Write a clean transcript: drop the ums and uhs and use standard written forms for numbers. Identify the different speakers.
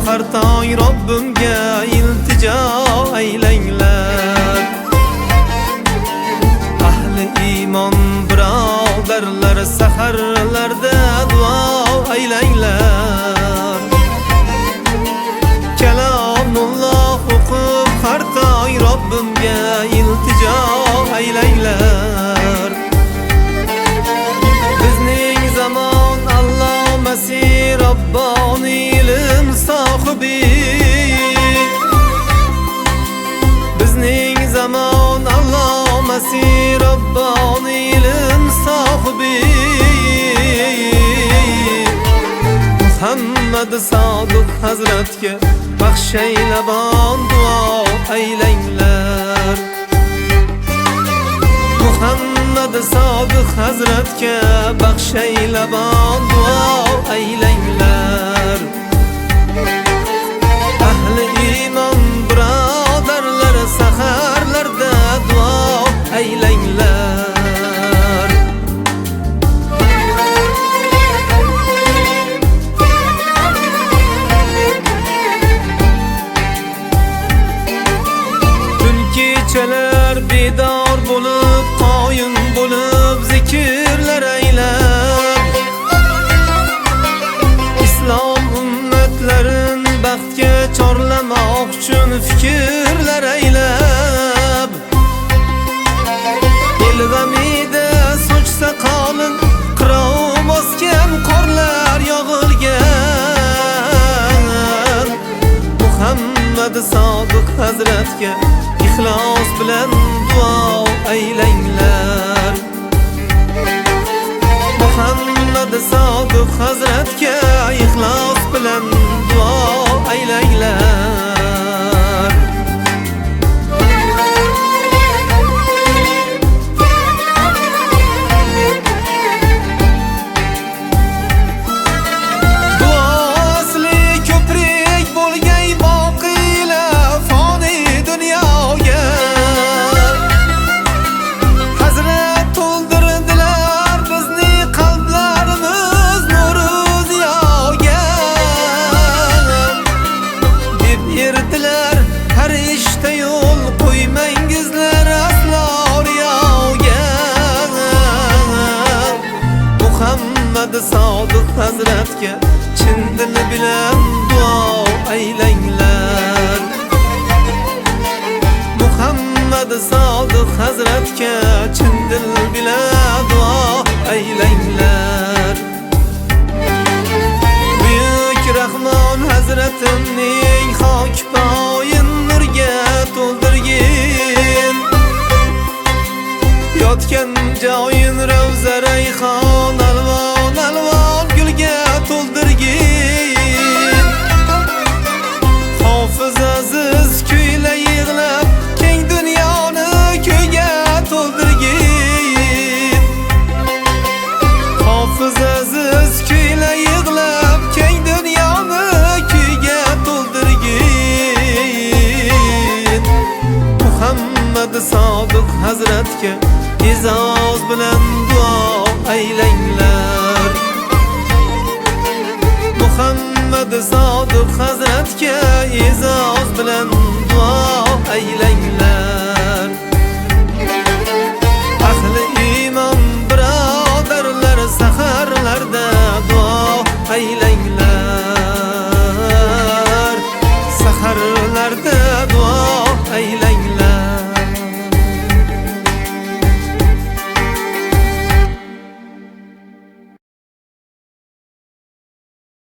Speaker 1: har tong Robbimga iltijo aylanglar. Ahli iymon birodarlar, saharlarda duo aylanglar. Kalomulloh o'qib har tong Robbimga iltijo aylanglar. Bizning zamon allomasi Robboniy ilm sohibi. Bizning zamon allomasi Robboniy ilm sohibi. Muhammad Sodiq hazratga baxshaylabon duo aylanglar. Muhammad Sodiq hazratga baxshaylabon duo aylanglar. Ahli iymon birodarlar, saharlarda duo aylanglar. Tun kechalar bedor bo'lib, qoyim bo'lib zikrlar aylab, islom ummatlarin baxtga chorlamoq uchun fikrlar aylab, el g'amida sochsa qolin qirov bosgan qorlar yog'ilgan. Muhammad Sodiq hazratga ixlos bilan duo aylanglar. Muhammad Sodiq hazratga ixlos bilan duo aylanglar. Duosli ko'prik bo'lgay boqiylar foniy dunyoga, hazrat to'ldirdilar bizning qalblarimiz nuri ziyoga. Deb erdilar har ishda yo'l qo'ymangizlar aslo riyoga. Muhammad Sodiq hazratga chin dil bilan duo aylanglar. Muhammad Sodiq hazratga chin dil bilan duo aylanglar. Buyuk Rahmon hazratimning xok poyin nurga to'ldirgin, yotgan joyin ravza rayhon alvon alvon gulga to'ldirgin. Hofiz aziz kuyla yig'lab keng dunyoni kuyga to'ldirgin. Hofiz aziz kuyla yig'lab keng dunyoni kuyga to'ldirgin. Muhammad Sodiq hazratga e'zoz bilan duo aylanglar. Muhammad Sodiq hazratga e'zoz bilan duo aylanglar. Ahli iymon birodarlar, saharlarda duo aylanglar. Saharlarda